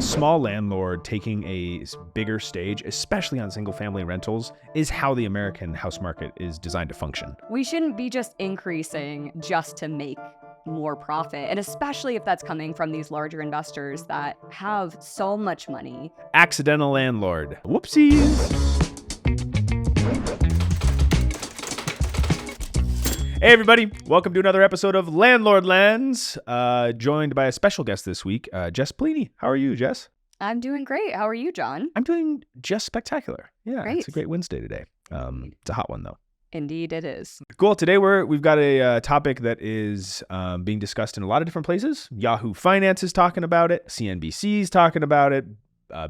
a small landlord taking a bigger stage, especially on single family rentals, is how the American house market is designed to function. We shouldn't be just increasing just to make more profit, and especially if that's coming from these larger investors that have so much money. Accidental landlord. Whoopsies. Hey everybody, welcome to another episode of Landlord Lands, joined by a special guest this week, Jess Plini. How are you, Jess? I'm doing great. How are you, John? I'm doing just spectacular. Yeah, Great. It's a great Wednesday today. It's a hot one though. Indeed it is. Cool. Today we've got a topic that is being discussed in a lot of different places. Yahoo Finance is talking about it. CNBC is talking about it.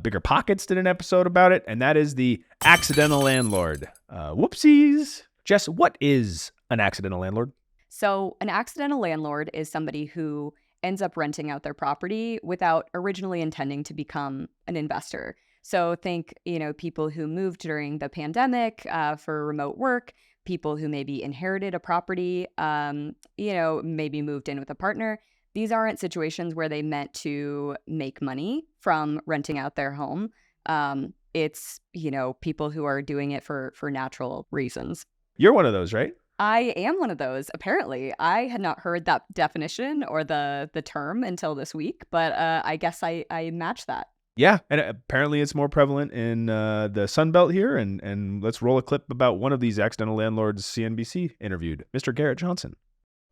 Bigger Pockets did an episode about it, and that is the accidental landlord. Whoopsies. Jess, what is an accidental landlord? So an accidental landlord is somebody who ends up renting out their property without originally intending to become an investor. So think, people who moved during the pandemic for remote work, people who maybe inherited a property, maybe moved in with a partner. These aren't situations where they meant to make money from renting out their home. It's, people who are doing it for natural reasons. You're one of those, right? I am one of those, apparently. I had not heard that definition or the term until this week, but I guess I match that. Yeah, and apparently it's more prevalent in the Sunbelt here, and let's roll a clip about one of these accidental landlords CNBC interviewed, Mr. Garrett Johnson.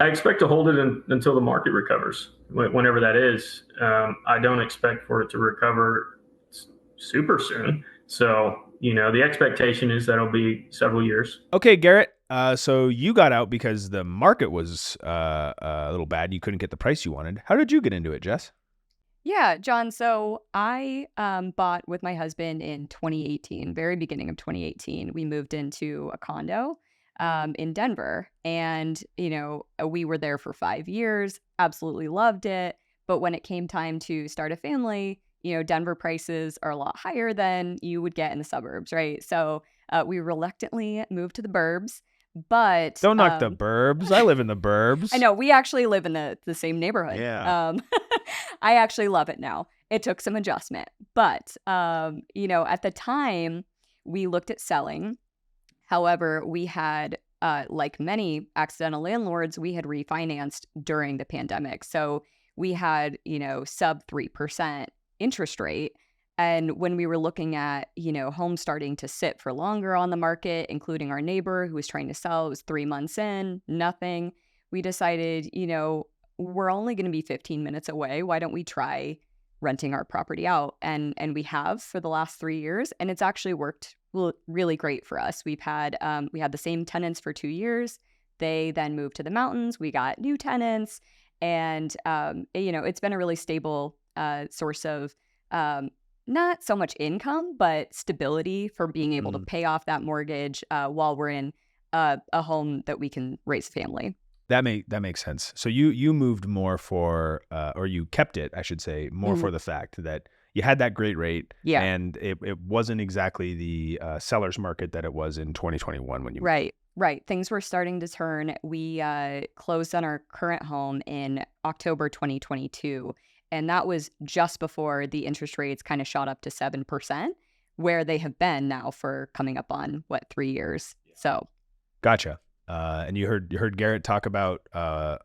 I expect to hold it until the market recovers, whenever that is. I don't expect for it to recover super soon. So, the expectation is that it'll be several years. Okay, Garrett. So you got out because the market was a little bad. You couldn't get the price you wanted. How did you get into it, Jess? Yeah, John. So I bought with my husband in 2018, very beginning of 2018. We moved into a condo in Denver, and, we were there for 5 years, absolutely loved it. But when it came time to start a family, Denver prices are a lot higher than you would get in the suburbs, right? So we reluctantly moved to the burbs. But don't knock the burbs. I live in the burbs. I know. We actually live in the same neighborhood. Yeah. I actually love it now. It took some adjustment. But, at the time, we looked at selling. However, we had, like many accidental landlords, we had refinanced during the pandemic. So we had, sub 3% interest rate. And when we were looking at, homes starting to sit for longer on the market, including our neighbor who was trying to sell, it was 3 months in, nothing. We decided, we're only going to be 15 minutes away. Why don't we try renting our property out? And we have for the last 3 years, and it's actually worked really great for us. We had the same tenants for 2 years. They then moved to the mountains. We got new tenants, and it's been a really stable source of not so much income, but stability for being able to pay off that mortgage while we're in a home that we can raise a family. That makes sense. So you moved more for, or you kept it, I should say, more for the fact that you had that great rate, and it wasn't exactly the seller's market that it was in 2021 when you moved. Right. Things were starting to turn. We closed on our current home in October 2022. And that was just before the interest rates kind of shot up to 7%, where they have been now for coming up on 3 years. So, gotcha. And you heard Garrett talk about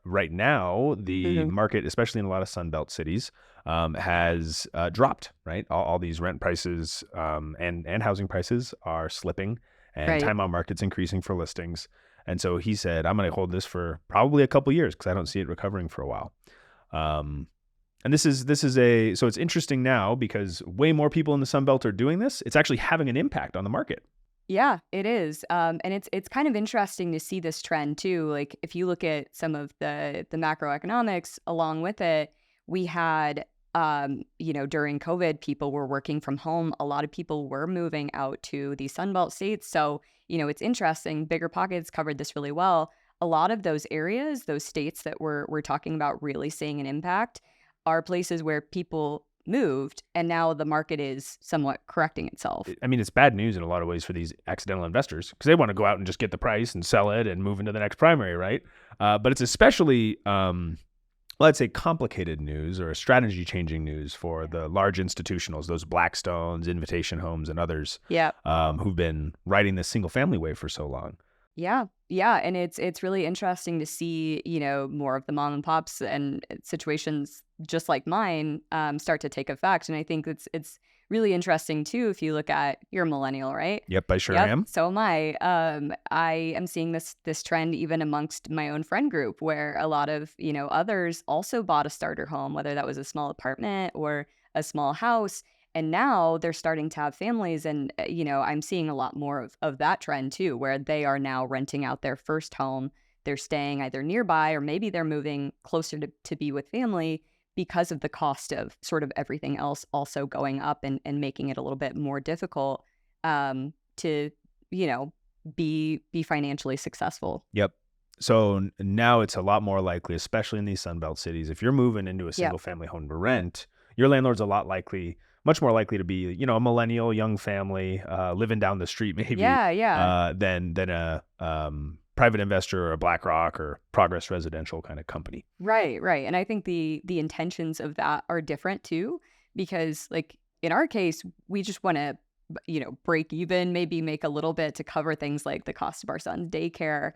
right now the market, especially in a lot of Sunbelt cities, has dropped. Right, all these rent prices and housing prices are slipping, and time on market's increasing for listings. And so he said, "I'm going to hold this for probably a couple years because I don't see it recovering for a while." And this is so it's interesting now because way more people in the Sunbelt are doing this. It's actually having an impact on the market. Yeah, it is. And it's kind of interesting to see this trend too. Like if you look at some of the macroeconomics along with it, we had, during COVID, people were working from home. A lot of people were moving out to the Sunbelt states. So, it's interesting. Bigger Pockets covered this really well. A lot of those areas, those states that we're talking about really seeing an impact are places where people moved, and now the market is somewhat correcting itself. I mean, it's bad news in a lot of ways for these accidental investors because they want to go out and just get the price and sell it and move into the next primary, right? But it's especially let's say, complicated news or a strategy changing news for the large institutionals, those Blackstones, Invitation Homes, and others Yeah. who've been riding this single family wave for so long. Yeah. Yeah. And it's really interesting to see, more of the mom and pops and situations just like mine start to take effect. And I think it's really interesting too if you look at you're a millennial, right? Yep, I sure Yep, am. so am I. I am seeing this trend even amongst my own friend group where a lot of, others also bought a starter home, whether that was a small apartment or a small house. And now they're starting to have families. And, I'm seeing a lot more of that trend too, where they are now renting out their first home. They're staying either nearby or maybe they're moving closer to be with family because of the cost of sort of everything else also going up and making it a little bit more difficult to, be financially successful. Yep. So now it's a lot more likely, especially in these Sunbelt cities, if you're moving into a single family home to rent, your landlord's much more likely to be, a millennial, young family, living down the street maybe, than a private investor or a BlackRock or Progress Residential kind of company. Right. And I think the intentions of that are different too, because like in our case, we just want to, break even, maybe make a little bit to cover things like the cost of our son's daycare.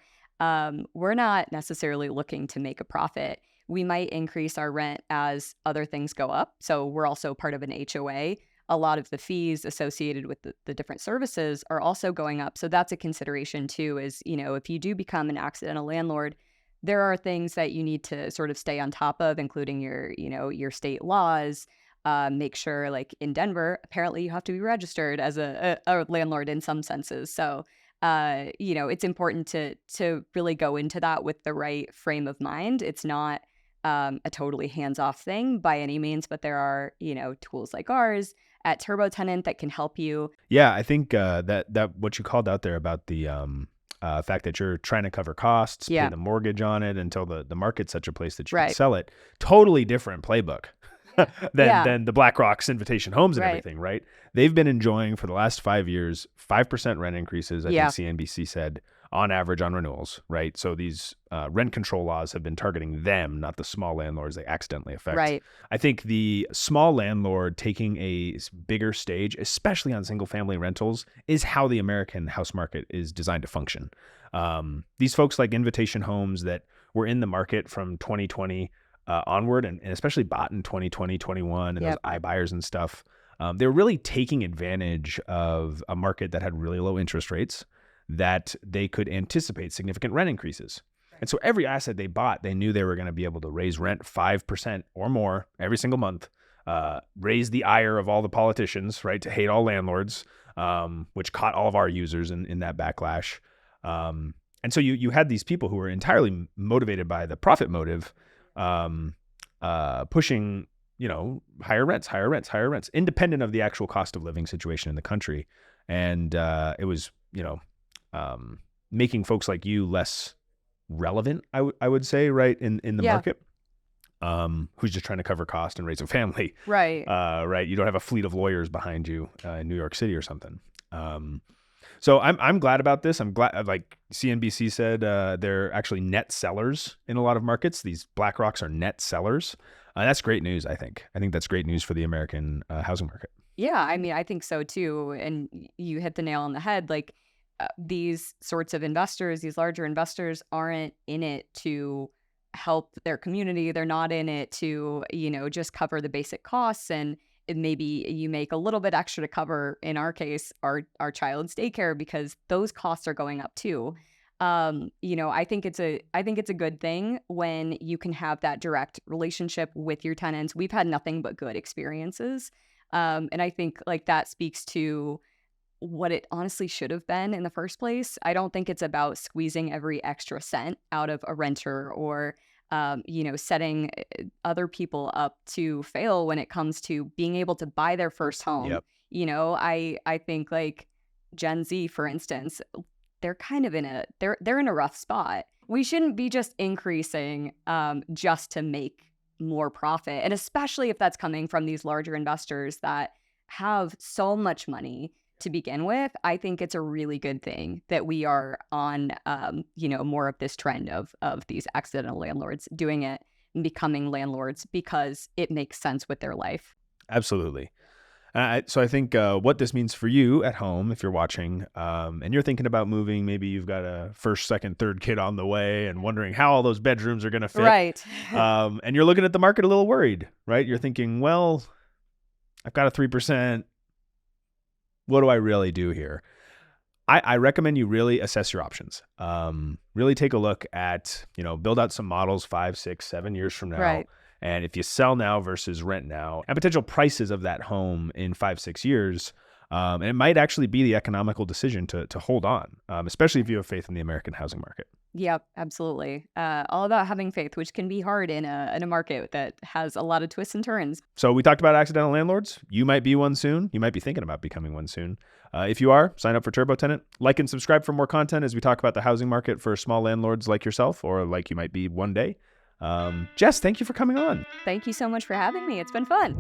We're not necessarily looking to make a profit. We might increase our rent as other things go up. So we're also part of an HOA. A lot of the fees associated with the different services are also going up. So that's a consideration too, is, if you do become an accidental landlord, there are things that you need to sort of stay on top of, including your state laws. Make sure, like in Denver, apparently you have to be registered as a landlord in some senses. So, it's important to really go into that with the right frame of mind. It's not a totally hands-off thing by any means, but there are, tools like ours at TurboTenant that can help you. Yeah, I think that what you called out there about the fact that you're trying to cover costs, pay the mortgage on it until the market's such a place that you can sell it. Totally different playbook than the BlackRock's Invitation Homes and everything, right? They've been enjoying for the last 5 years 5% rent increases. I think CNBC said on average on renewals, right? So these rent control laws have been targeting them, not the small landlords they accidentally affect. Right. I think the small landlord taking a bigger stage, especially on single family rentals, is how the American house market is designed to function. These folks like Invitation Homes that were in the market from 2020 onward, and especially bought in 2020, 21, and those iBuyers and stuff, they were really taking advantage of a market that had really low interest rates, that they could anticipate significant rent increases. And so every asset they bought, they knew they were going to be able to raise rent 5% or more every single month, raise the ire of all the politicians, right, to hate all landlords, which caught all of our users in that backlash. And so you had these people who were entirely motivated by the profit motive, pushing, higher rents, independent of the actual cost of living situation in the country. And it was, making folks like you less relevant, I would say, right, in the market, who's just trying to cover cost and raise a family. Right. Right. You don't have a fleet of lawyers behind you in New York City or something. So I'm glad about this. I'm glad, like CNBC said, they're actually net sellers in a lot of markets. These BlackRocks are net sellers. That's great news, I think. I think that's great news for the American housing market. Yeah, I mean, I think so too. And you hit the nail on the head. Like these sorts of investors, these larger investors aren't in it to help their community. They're not in it to, just cover the basic costs, and maybe you make a little bit extra to cover, in our case, our child's daycare, because those costs are going up too. I think it's a good thing when you can have that direct relationship with your tenants. We've had nothing but good experiences. And I think like that speaks to what it honestly should have been in the first place. I don't think it's about squeezing every extra cent out of a renter or, setting other people up to fail when it comes to being able to buy their first home. Yep. I think like Gen Z, for instance, they're kind of they're in a rough spot. We shouldn't be just increasing just to make more profit. And especially if that's coming from these larger investors that have so much money to begin with. I think it's a really good thing that we are on, more of this trend of these accidental landlords doing it. and becoming landlords because it makes sense with their life. Absolutely. So I think what this means for you at home, if you're watching and you're thinking about moving, maybe you've got a first, second, third kid on the way and wondering how all those bedrooms are going to fit. Right. And you're looking at the market a little worried, right? You're thinking, well, I've got a 3%. What do I really do here? I recommend you really assess your options. Really take a look at, build out some models 5, 6, 7 years from now. Right. And if you sell now versus rent now, and potential prices of that home in 5, 6 years, and it might actually be the economical decision to hold on, especially if you have faith in the American housing market. Yep, absolutely. All about having faith, which can be hard in a market that has a lot of twists and turns. So we talked about accidental landlords. You might be one soon. You might be thinking about becoming one soon. If you are, sign up for TurboTenant. Like and subscribe for more content as we talk about the housing market for small landlords like yourself, or like you might be one day. Jess, thank you for coming on. Thank you so much for having me. It's been fun.